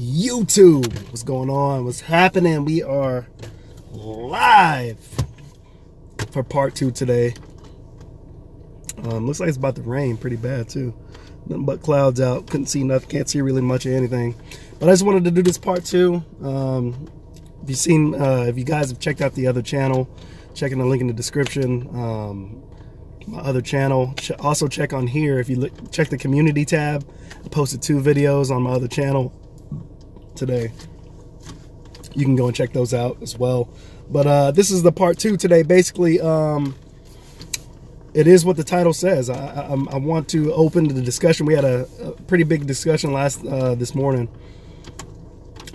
YouTube. What's going on? What's happening? We are live for part 2 today. Looks like it's about to rain pretty bad too. Nothing but clouds out. Couldn't see nothing. Can't see really much of anything. But I just wanted to do this part 2. If you guys have checked out the other channel, checking the link in the description. My other channel. Also check on here. If you check the community tab, I posted 2 videos on my other channel today. You can go and check those out as well. But this is the part 2 today. Basically, it is what the title says. I want to open the discussion. We had a pretty big discussion this morning,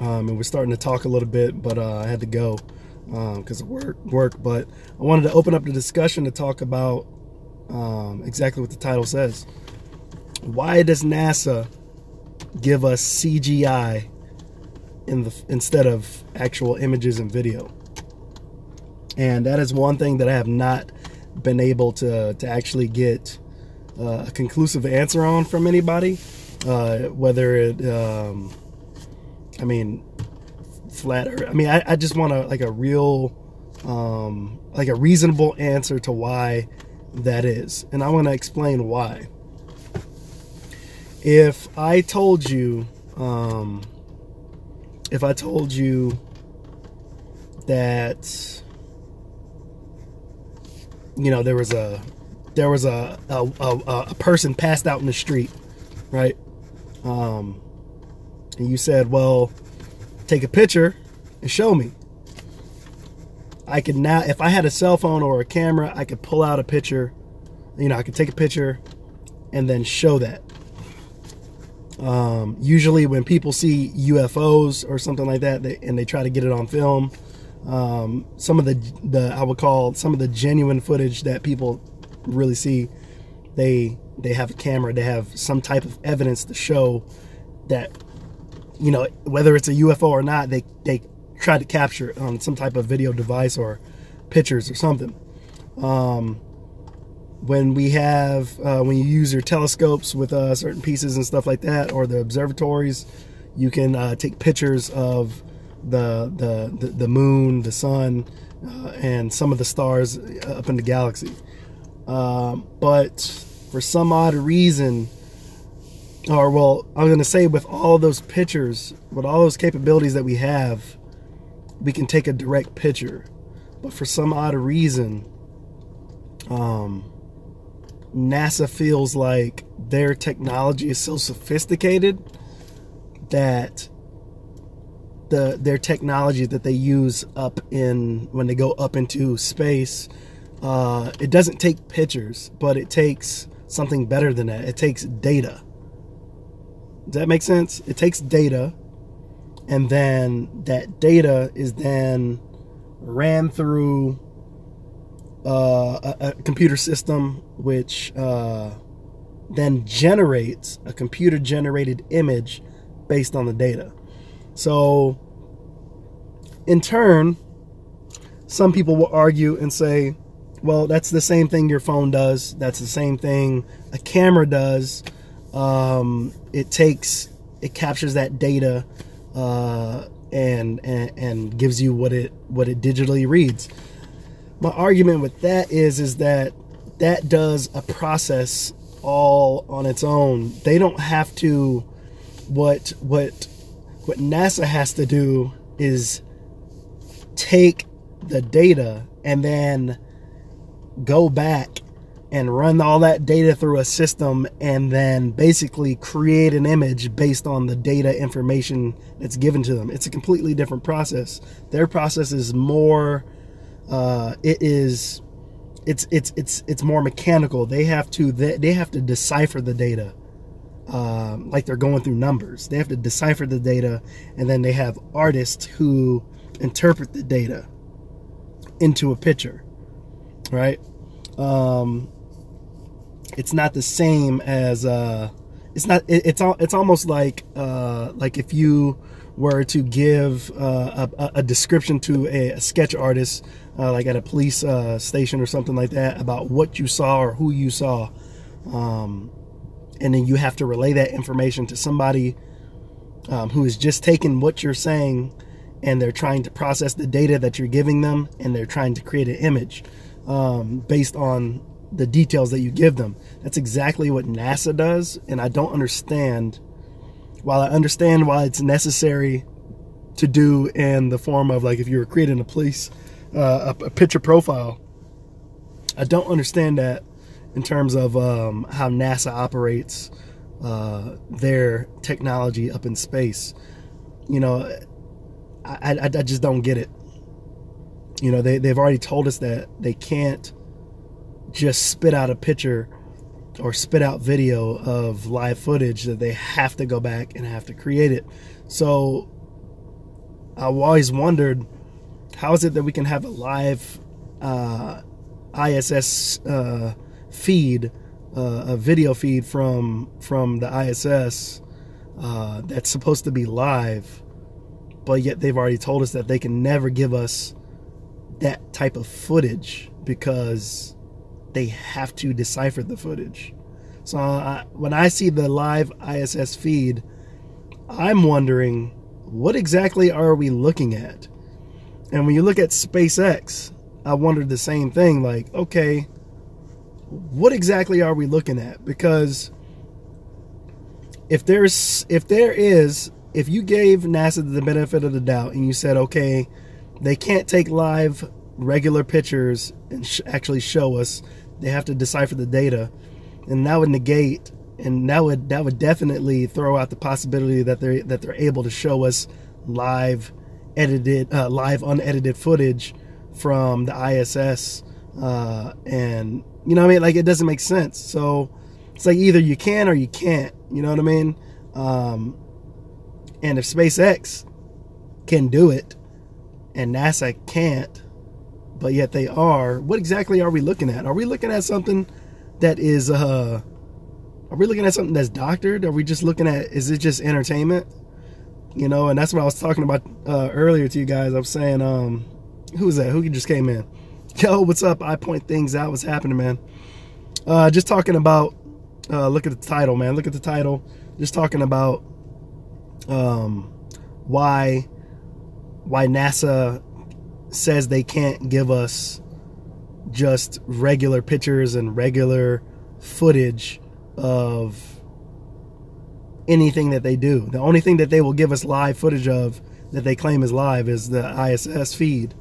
and we're starting to talk a little bit, but I had to go because of work. But I wanted to open up the discussion to talk about exactly what the title says. Why does NASA give us CGI instead of actual images and video? And that is one thing that I have not been able to actually get a conclusive answer on from anybody. Whether it, I mean, flat or, I mean, I just want a real, like a reasonable answer to why that is. And I want to explain why. If I told you that, you know, there was a person passed out in the street, right? And you said, well, take a picture and show me. I could now, if I had a cell phone or a camera, I could pull out a picture. You know, I could take a picture and then show that. Usually when people see UFOs or something like that, and they try to get it on film, some of the I would call some of the genuine footage that people really see, they have a camera, they have some type of evidence to show that, you know, whether it's a UFO or not, they try to capture it on some type of video device or pictures or something. When we have when you use your telescopes with certain pieces and stuff like that, or the observatories, you can take pictures of the moon, the sun, and some of the stars up in the galaxy. But for some odd reason, or well, I'm going to say with all those pictures, with all those capabilities that we have, we can take a direct picture. But for some odd reason, NASA feels like their technology is so sophisticated that their technology that they use when they go up into space, it doesn't take pictures, but it takes something better than that. It takes data. Does that make sense? It takes data, and then that data is then ran through a computer system, which then generates a computer-generated image based on the data. So, in turn, some people will argue and say, well, that's the same thing your phone does. That's the same thing a camera does. It captures that data and gives you what it digitally reads. My argument with that is that does a process all on its own. They don't have to. What NASA has to do is take the data and then go back and run all that data through a system and then basically create an image based on the data information that's given to them. It's a completely different process. Their process is more it's more mechanical. They have to decipher the data, like they're going through numbers. They have to decipher the data, and then they have artists who interpret the data into a picture, right? It's not the same as it's almost like if you were to give a description to a sketch artist, like at a police station or something like that, about what you saw or who you saw, and then you have to relay that information to somebody who is just taking what you're saying and they're trying to process the data that you're giving them, and they're trying to create an image based on the details that you give them. That's exactly what NASA does, and I don't understand. While I understand why it's necessary to do in the form of, like, if you were creating a picture profile, I don't understand that in terms of how NASA operates their technology up in space. You know, I just don't get it. You know, they've already told us that they can't just spit out a picture or spit out video of live footage, that they have to go back and have to create it. So I've always wondered, how is it that we can have a live ISS feed, a video feed from the ISS that's supposed to be live, but yet they've already told us that they can never give us that type of footage because they have to decipher the footage. So when I see the live ISS feed, I'm wondering, what exactly are we looking at? And when you look at SpaceX, I wondered the same thing. Like, okay, what exactly are we looking at? Because if you gave NASA the benefit of the doubt and you said, okay, they can't take live regular pictures and actually show us, they have to decipher the data, and that would negate, and that would definitely throw out the possibility that they're able to show us live unedited footage from the ISS, and you know what I mean, like, it doesn't make sense. So it's like, either you can or you can't, you know what I mean? And if SpaceX can do it and NASA can't, but yet they are, what exactly are we looking at? Are we looking at something that is are we looking at something that's doctored? Are we just looking at, is it just entertainment? You know, and that's what I was talking about earlier to you guys. I was saying, who's that? Who just came in? Yo, what's up? I point things out. What's happening, man? Just talking about, look at the title, man. Look at the title. Just talking about why NASA says they can't give us just regular pictures and regular footage of anything that they do. The only thing that they will give us live footage of that they claim is live is the ISS feed.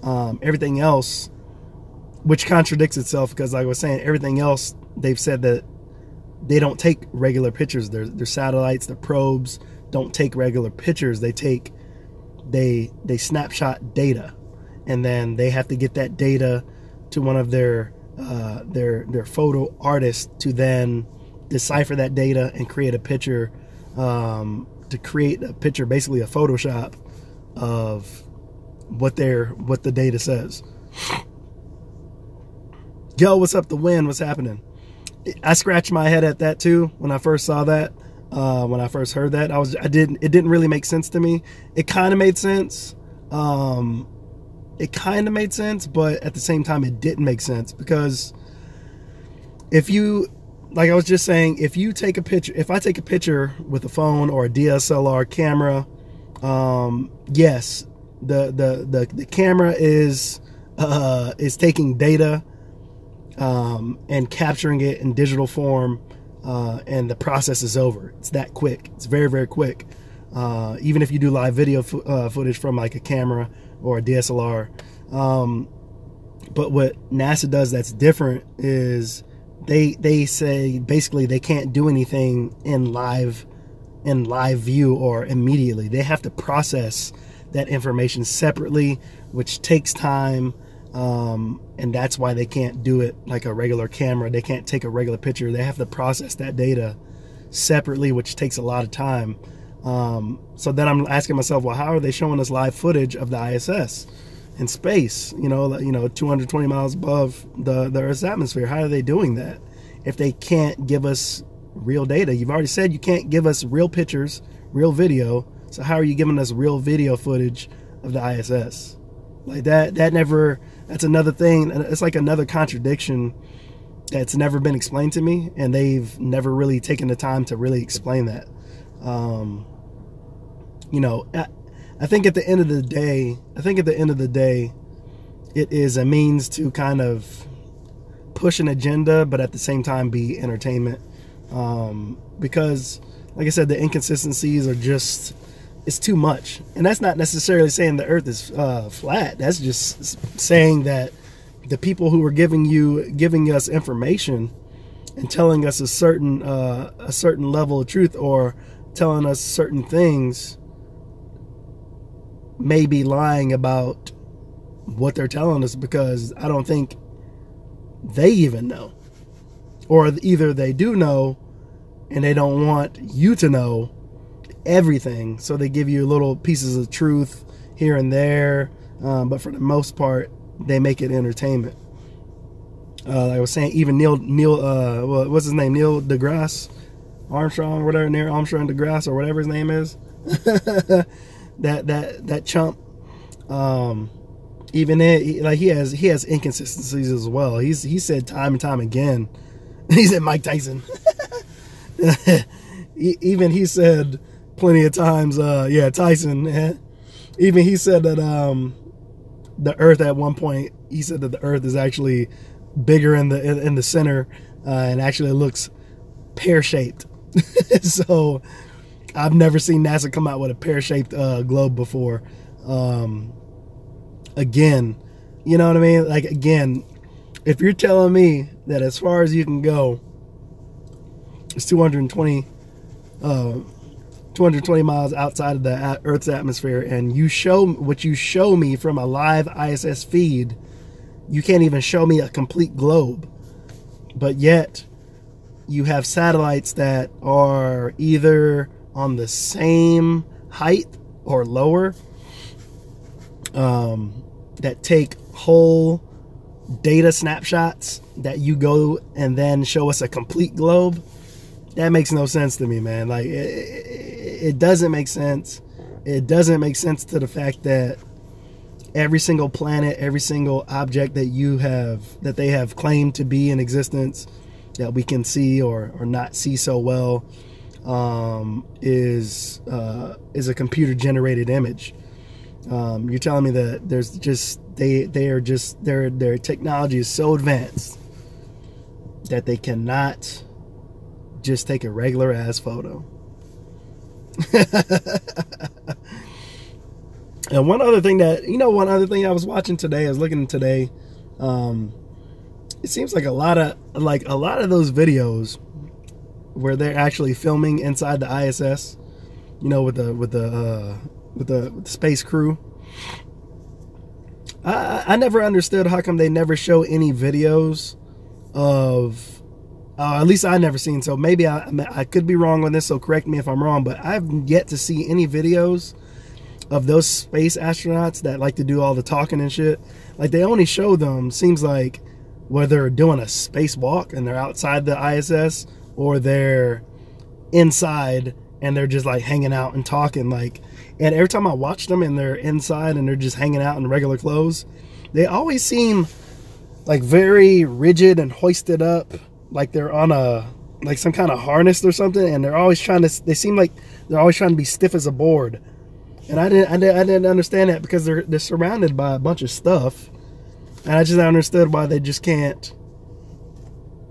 Everything else, which contradicts itself, because like I was saying, everything else, they've said that they don't take regular pictures. Their satellites, their probes don't take regular pictures. They snapshot data, and then they have to get that data to one of their photo artists to then decipher that data and create a picture, to create a picture, basically a Photoshop of what the data says. Yo, what's up, the wind? What's happening? I scratched my head at that too when I first saw that. When I first heard that, it didn't really make sense to me. It kind of made sense. It kind of made sense, but at the same time, it didn't make sense, because if you, like I was just saying, if I take a picture with a phone or a DSLR camera, yes, the camera is taking data and capturing it in digital form, and the process is over. It's that quick. It's very, very quick. Even if you do live video footage from like a camera or a DSLR. But what NASA does that's different is they say basically they can't do anything in live view or immediately. They have to process that information separately, which takes time, and that's why they can't do it like a regular camera. They can't take a regular picture. They have to process that data separately, which takes a lot of time. So then I'm asking myself, well, how are they showing us live footage of the ISS in space, 220 miles above the Earth's atmosphere? How are they doing that if they can't give us real data? You've already said you can't give us real pictures, real video. So how are you giving us real video footage of the ISS? Like that's another thing. It's like another contradiction that's never been explained to me, and they've never really taken the time to really explain that. you know, I think at the end of the day, it is a means to kind of push an agenda, but at the same time be entertainment. Because, like I said, the inconsistencies are just, it's too much. And that's not necessarily saying the earth is flat. That's just saying that the people who are giving us information and telling us a certain level of truth, or telling us certain things, may be lying about what they're telling us, because I don't think they even know, or either they do know and they don't want you to know everything, so they give you little pieces of truth here and there, but for the most part they make it entertainment. Like I was saying, even Neil what's his name, Neil deGrasse Armstrong or whatever, Neil Armstrong deGrasse or whatever his name is, that chump, even it, like he has inconsistencies as well. He said time and time again, he said Mike Tyson. Even he said plenty of times, yeah, Tyson. Even he said that the Earth at one point, he said that the Earth is actually bigger in the center, and actually looks pear-shaped. So I've never seen NASA come out with a pear-shaped globe before. Again, you know what I mean? Like, again, if you're telling me that as far as you can go, it's 220 miles outside of the Earth's atmosphere, and you show me from a live ISS feed, you can't even show me a complete globe, but yet you have satellites that are either on the same height or lower, that take whole data snapshots that you go and then show us a complete globe. That makes no sense to me, man. Like, it doesn't make sense. It doesn't make sense to the fact that every single planet, every single object that they have claimed to be in existence, that we can see or not see so well, is a computer generated image. You're telling me that there's just their technology is so advanced that they cannot just take a regular ass photo. And one other thing I was watching today, I was looking today, it seems like a lot of those videos where they're actually filming inside the ISS, you know, with the space crew. I never understood how come they never show any videos of, at least I never seen, so maybe I could be wrong on this, so correct me if I'm wrong, but I've yet to see any videos of those space astronauts that like to do all the talking and shit. Like, they only show them, seems like, where they're doing a spacewalk and they're outside the ISS, or they're inside and they're just like hanging out and talking. Like, and every time I watch them and they're inside and they're just hanging out in regular clothes, they always seem like very rigid and hoisted up, like they're on like some kind of harness or something, and they seem like they're always trying to be stiff as a board. And I didn't understand that, because they're surrounded by a bunch of stuff, and I just understood why they just can't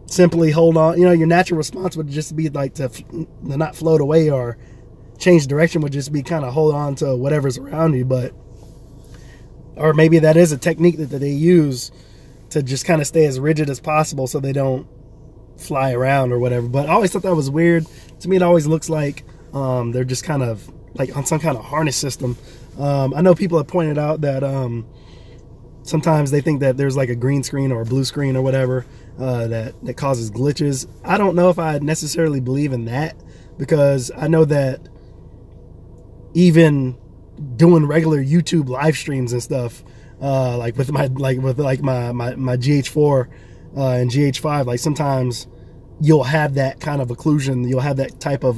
simply hold on. You know, your natural response would just be like to not float away or change direction, would just be kind of hold on to whatever's around you. But, or maybe that is a technique that they use to just kind of stay as rigid as possible so they don't fly around or whatever. But I always thought that was weird. To me, it always looks like they're just kind of like on some kind of harness system. I know people have pointed out that sometimes they think that there's like a green screen or a blue screen or whatever that causes glitches. I don't know if I necessarily believe in that, because I know that even doing regular YouTube live streams and stuff, like with my GH4 and GH5, like sometimes you'll have that kind of occlusion. You'll have that type of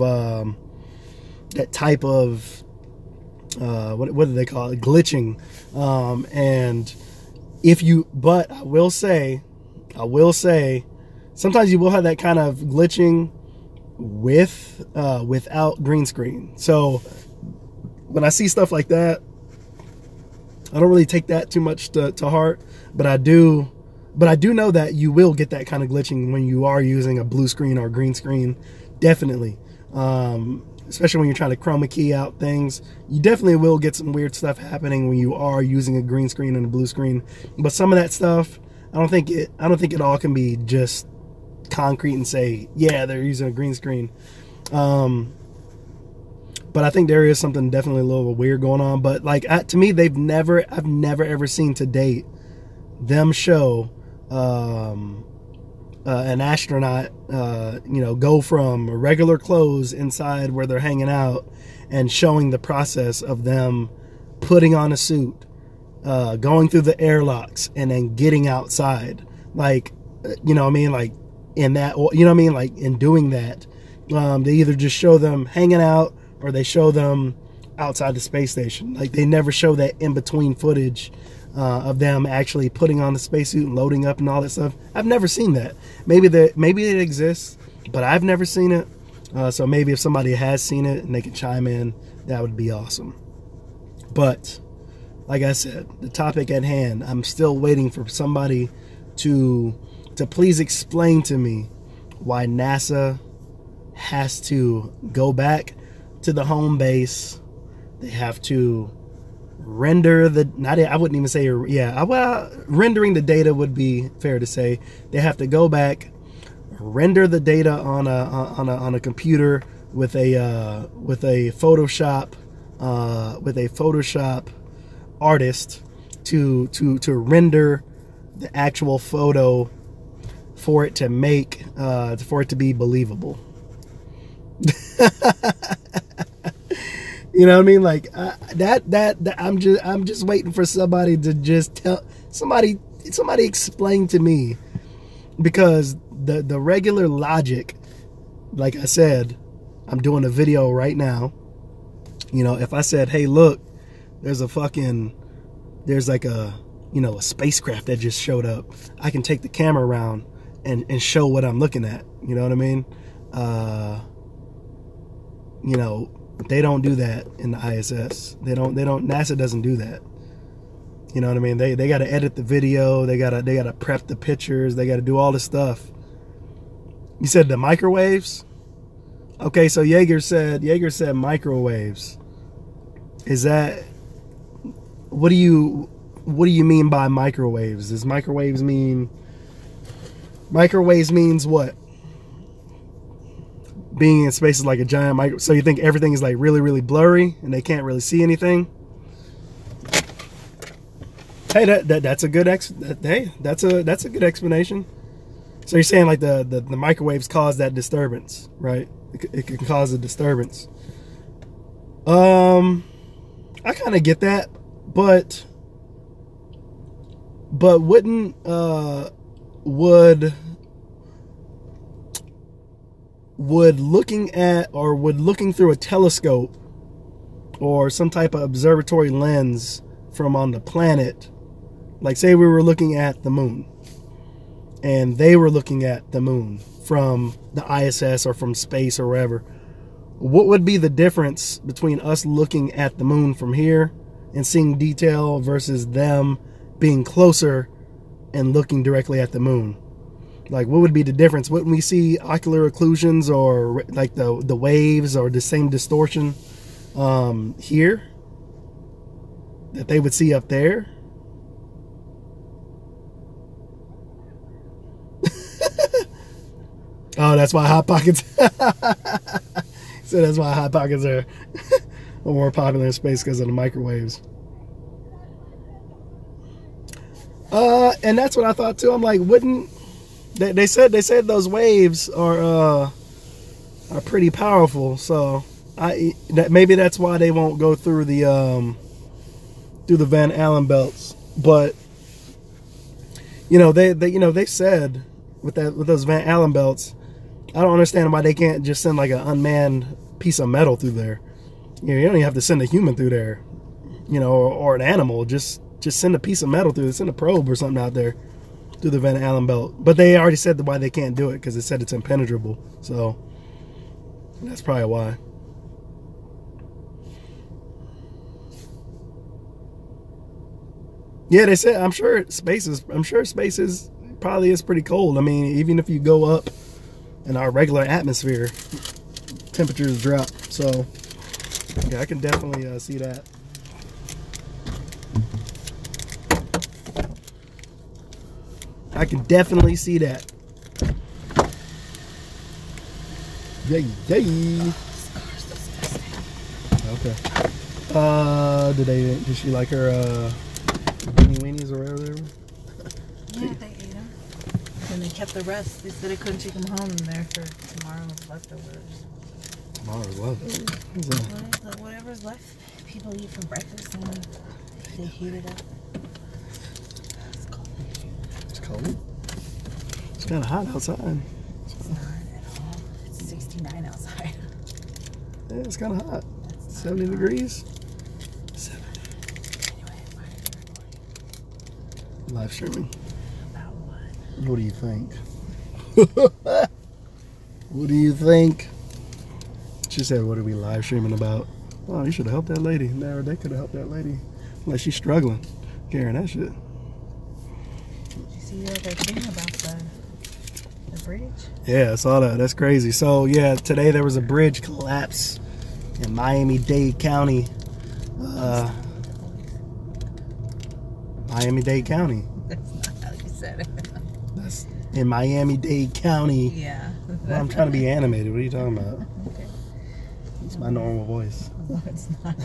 what do they call it? Glitching. And but I will say, sometimes you will have that kind of glitching without green screen. So when I see stuff like that, I don't really take that too much to heart, but I do know that you will get that kind of glitching when you are using a blue screen or a green screen, definitely. Especially when you're trying to chroma key out things, you definitely will get some weird stuff happening when you are using a green screen and a blue screen. But some of that stuff, I don't think it all can be just concrete and say, yeah, they're using a green screen. But I think there is something definitely a little weird going on. But like, to me, I've never ever seen to date them show an astronaut, go from regular clothes inside where they're hanging out and showing the process of them putting on a suit, going through the airlocks, and then getting outside. Like, you know what I mean? Like in that, you know what I mean? Like in doing that, they either just show them hanging out or they show them outside the space station. Like they never show that in between footage of them actually putting on the spacesuit and loading up and all that stuff. I've never seen that. Maybe it exists, but I've never seen it. So maybe if somebody has seen it and they can chime in, that would be awesome. But like I said, the topic at hand, I'm still waiting for somebody to please explain to me why NASA has to go back to the home base. They have to render I wouldn't even say, well, rendering the data would be fair to say. They have to go back, render the data on a computer with a Photoshop artist to render the actual photo for it to make for it to be believable. You know what I mean? Like that I'm just waiting for somebody to just tell somebody explain to me, because the regular logic, like I said, I'm doing a video right now. You know, if I said, hey, look, there's like a spacecraft that just showed up, I can take the camera around and show what I'm looking at. You know what I mean? But they don't do that in the ISS. NASA doesn't do that. You know what I mean? They got to edit the video. They got to prep the pictures. They got to do all this stuff. You said the microwaves? Okay, so Yeager said microwaves. Is that, what do you mean by microwaves? Does microwaves means what? Being in space is like a giant micro. So you think everything is like really, really blurry and they can't really see anything? Hey, that's a good that's a good explanation. So you're saying like the microwaves cause that disturbance, right? It can cause a disturbance. I kind of get that, but wouldn't would looking through a telescope or some type of observatory lens from on the planet, like say we were looking at the moon and they were looking at the moon from the ISS or from space or wherever, what would be the difference between us looking at the moon from here and seeing detail versus them being closer and looking directly at the moon? Like, what would be the difference? Wouldn't we see ocular occlusions or like the waves or the same distortion here that they would see up there? Oh, that's why Hot Pockets. So that's why Hot Pockets are more popular in space, because of the microwaves. And that's what I thought too. I'm like, wouldn't they said those waves are pretty powerful, so maybe that's why they won't go through the Van Allen belts. But they said with those Van Allen belts, I don't understand why they can't just send like an unmanned piece of metal through there. You don't even have to send a human through there, or an animal. Just send a piece of metal through. Send a probe or something out there through the Van Allen belt. But they already said why they can't do it, because it said it's impenetrable. So that's probably why. Yeah, they said. I'm sure space is probably is pretty cold. I mean, even if you go up in our regular atmosphere, temperatures drop. So yeah, I can definitely see that. I can definitely see that. Yay, yay. Okay. Did she like her beanie weenies or whatever? Yeah, they ate them. And they kept the rest. They said they couldn't take them home. And they're for tomorrow's leftovers. Tomorrow's leftovers? Like whatever's left, people eat for breakfast and they heat it up. It's cold. It's cold? It's kind of hot outside. It's not at all. It's 69 outside. Yeah, it's kind of hot. 70 degrees? 70. Anyway, why are you recording? Live streaming. About what? What do you think? What do you think? She said, what are we live streaming about? Oh, you should have helped that lady. No, they could have helped that lady. Like she's struggling carrying that shit. Did you see that thing about the bridge? Yeah, I saw that. That's crazy. So, yeah, today there was a bridge collapse in Miami-Dade County. Miami-Dade County. That's not how you said it. That's in Miami-Dade County. Yeah. Well, I'm trying to be animated. What are you talking about? Okay. It's my normal voice. No, it's not.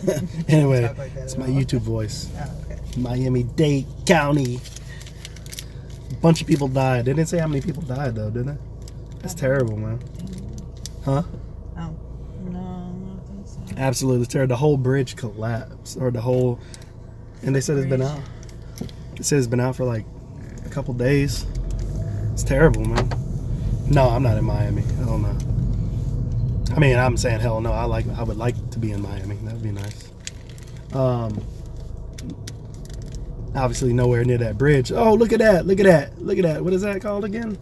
Anyway, Talk like that it's at my all. YouTube voice. Oh, okay. Miami-Dade County. A bunch of people died. They didn't say how many people died, though, did they? That's terrible, man. Huh? Oh. No, I don't think so. Absolutely terrible. The whole bridge collapsed. Or the whole... And they said it's been out. It says it's been out for like a couple days. It's terrible, man. No, I'm not in Miami. Hell no. I mean, I'm saying hell no. I would like to be in Miami. That would be nice. Obviously nowhere near that bridge. Oh, look at that. Look at that. Look at that. What is that called again?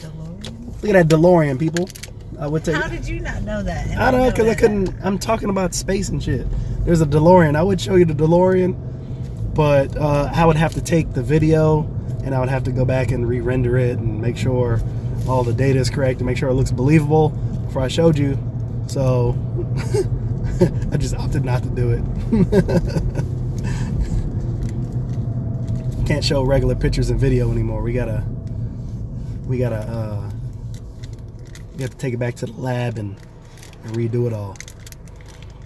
DeLorean? Look at that DeLorean, people. I would take. How did you not know that? And I don't know, because I couldn't. I'm talking about space and shit. There's a DeLorean. I would show you the DeLorean, but I would have to take the video and I would have to go back and re-render it and make sure all the data is correct and make sure it looks believable before I showed you. So I just opted not to do it. Can't show regular pictures and video anymore. We have to take it back to the lab and redo it all.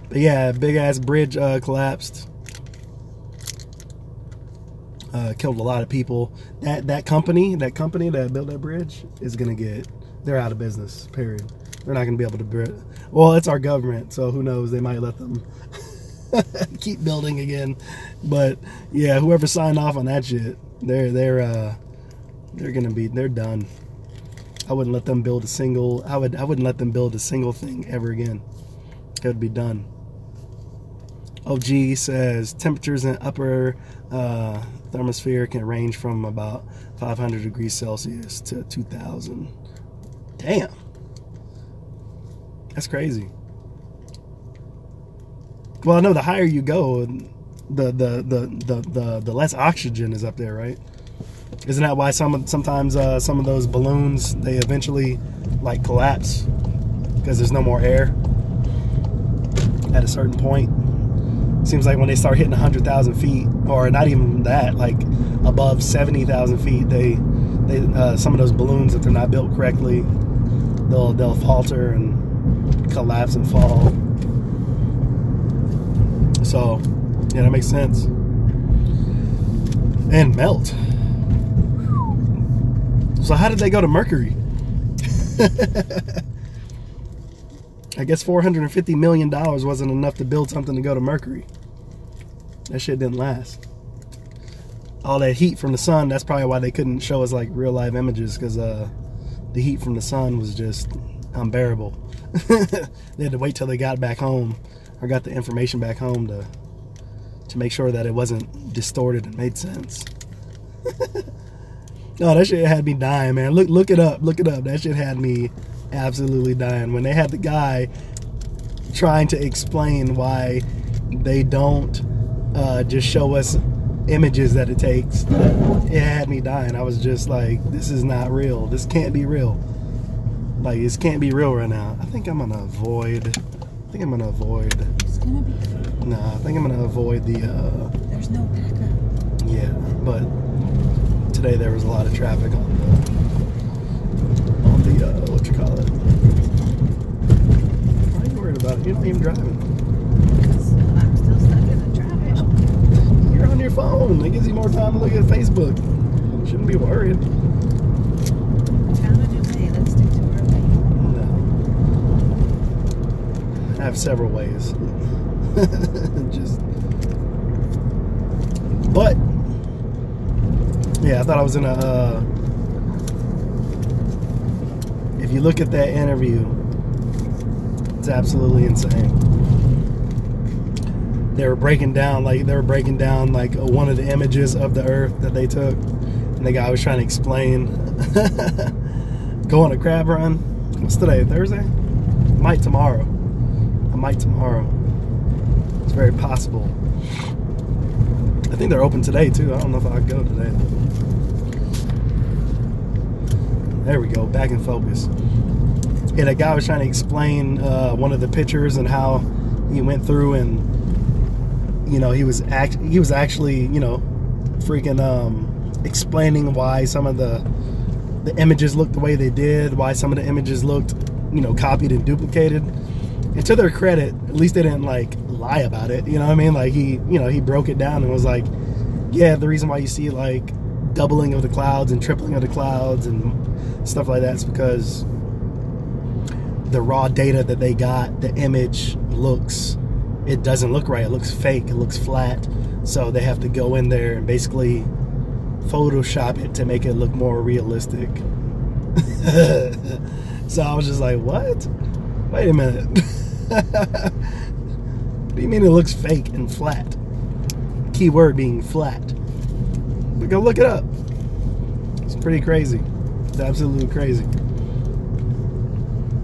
But yeah, big ass bridge collapsed. Killed a lot of people. That company that built that bridge is gonna they're out of business, period. They're not gonna be able to well, it's our government, so who knows, they might let them keep building again. But yeah, whoever signed off on that shit, they're done. I wouldn't let them build a single I wouldn't let them build a single thing ever again. It would be done. OG says temperatures in upper thermosphere can range from about 500 degrees Celsius to 2,000. Damn. That's crazy. Well, I know the higher you go, the less oxygen is up there, right? Isn't that why sometimes some of those balloons, they eventually like collapse because there's no more air at a certain point? Seems like when they start hitting 100,000 feet, or not even that, like above 70,000 feet, they some of those balloons, if they're not built correctly, they'll falter and collapse and fall. So yeah, that makes sense. And melt. So how did they go to Mercury? I guess $450 million wasn't enough to build something to go to Mercury. That shit didn't last. All that heat from the sun, that's probably why they couldn't show us like real live images, because the heat from the sun was just unbearable. They had to wait till they got back home, or got the information back home to make sure that it wasn't distorted and made sense. No, that shit had me dying, man. Look it up. Look it up. That shit had me absolutely dying. When they had the guy trying to explain why they don't just show us images that it takes, it had me dying. I was just like, this is not real. This can't be real. Like, this can't be real right now. I think I'm gonna avoid. It's gonna be. No, I think I'm gonna avoid the. There's no backup. Yeah, but today there was a lot of traffic on the what you call it. Why are you worried about it? You're not even driving. Because I'm still stuck in the traffic. You're on your phone. It gives you more time to look at Facebook. Shouldn't be worried. Found a new way. Let's stick to our way. No. I have several ways. But yeah, I thought I was in a. If you look at that interview, it's absolutely insane. They were breaking down like one of the images of the Earth that they took, and the guy was trying to explain. Go on a crab run. What's today? Thursday? I might tomorrow. It's very possible. I think they're open today too. I don't know if I can go today. There we go, back in focus. Yeah, that guy was trying to explain one of the pictures and how he went through and, you know, he was actually, you know, freaking explaining why some of the images looked the way they did, why some of the images looked, you know, copied and duplicated. And to their credit, at least they didn't like lie about it. You know what I mean? Like he broke it down and was like, yeah, the reason why you see like doubling of the clouds and tripling of the clouds and stuff like that is because the raw data that they got, the image it doesn't look right. It looks fake. It looks flat. So they have to go in there and basically Photoshop it to make it look more realistic. So I was just like, what? Wait a minute. What do you mean it looks fake and flat? Keyword being flat. But go look it up. It's pretty crazy. It's absolutely crazy.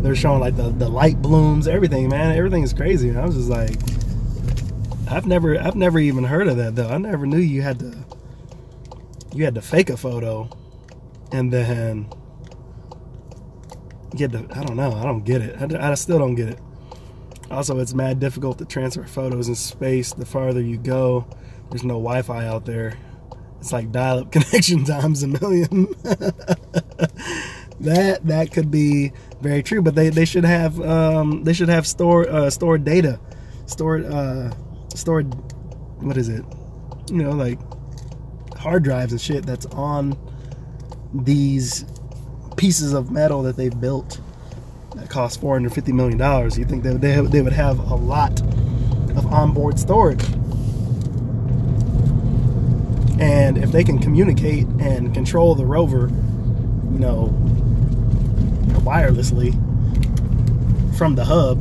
They're showing like the light blooms, everything, man. Everything is crazy. I was just like, I've never even heard of that though. I never knew you had to fake a photo and then get the, I don't know. I don't get it. I still don't get it. Also, it's mad difficult to transfer photos in space. The farther you go, there's no Wi-Fi out there. It's like dial-up connection times a million. That could be very true, but they should have stored data, stored what is it? You know, like hard drives and shit that's on these pieces of metal that they built that cost $450 million. You think they would have a lot of onboard storage? And if they can communicate and control the rover, you know, wirelessly from the hub,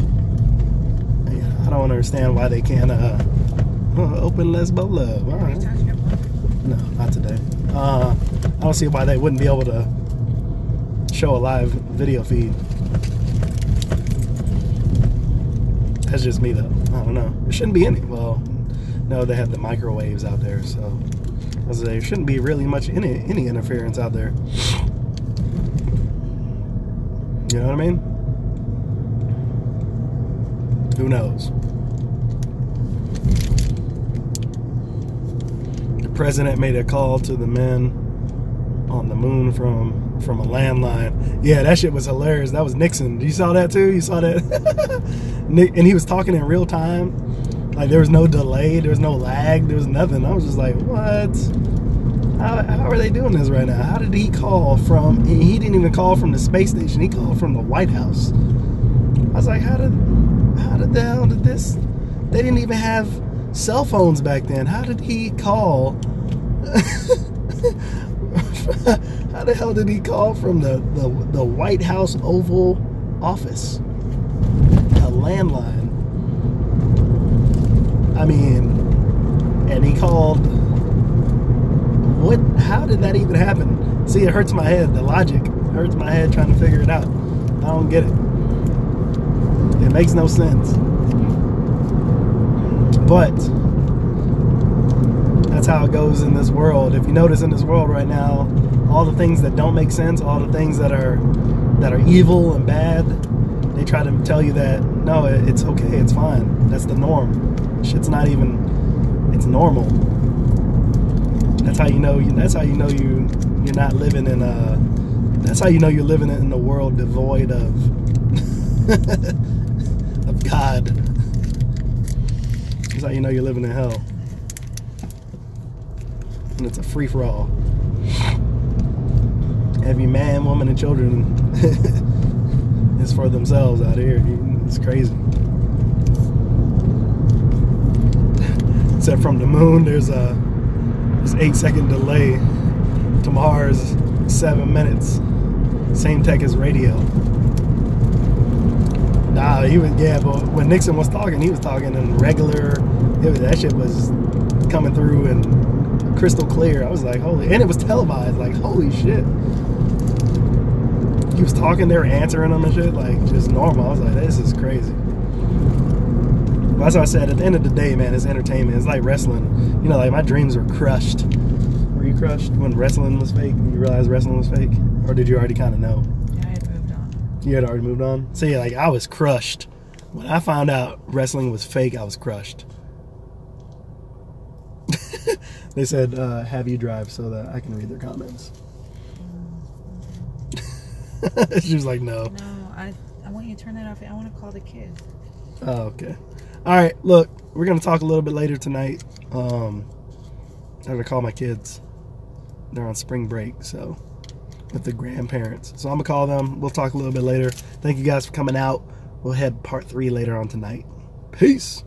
I don't understand why they can't open Lesbo Love. All right. No, not today. I don't see why they wouldn't be able to show a live video feed. That's just me though. I don't know. There shouldn't be any. Well, no, they have the microwaves out there, so there shouldn't be really much any interference out there. You know what I mean? Who knows? The president made a call to the men on the moon from a landline. Yeah, that shit was hilarious. That was Nixon. You saw that too? You saw that? And he was talking in real time. Like there was no delay, there was no lag, there was nothing. I was just like, what? How are they doing this right now? How did he call from? He didn't even call from the space station. He called from the White House. I was like, how the hell did this? They didn't even have cell phones back then. How did he call? How the hell did he call from the White House Oval Office? A landline. I mean, and he called. What? How did that even happen? See, it hurts my head. The logic hurts my head trying to figure it out. I don't get it. It makes no sense. But that's how it goes in this world. If you notice in this world right now, all the things that don't make sense, all the things that are evil and bad, they try to tell you that no, it's okay, it's fine. That's the norm. Shit's not even. It's normal. That's how you know. That's how you know you're not living in a. That's how you know you're living in a world devoid of of God. That's how you know you're living in hell. And it's a free-for-all. Every man, woman, and children is for themselves out here. It's crazy. Except from the moon, there's 8-second delay to Mars, 7 minutes. Same tech as radio. Nah, but when Nixon was talking, he was talking in regular. That shit was coming through and crystal clear. I was like, holy, and it was televised. Like, holy shit. He was talking, they were answering him and shit, like just normal. I was like, this is crazy. Well, that's what I said. At the end of the day, man, it's entertainment. It's like wrestling. You know, like my dreams were crushed. Were you crushed when wrestling was fake? You realized wrestling was fake, or did you already kind of know? Yeah, I had moved on. You had already moved on. See, like I was crushed when I found out wrestling was fake. I was crushed. They said, "Have you drive so that I can read their comments." She was like, "No." No, I want you to turn that off. I want to call the kids. Oh, okay. All right. Look, we're gonna talk a little bit later tonight. I'm gonna call my kids. They're on spring break, so with the grandparents. So I'm gonna call them. We'll talk a little bit later. Thank you guys for coming out. We'll head part 3 later on tonight. Peace.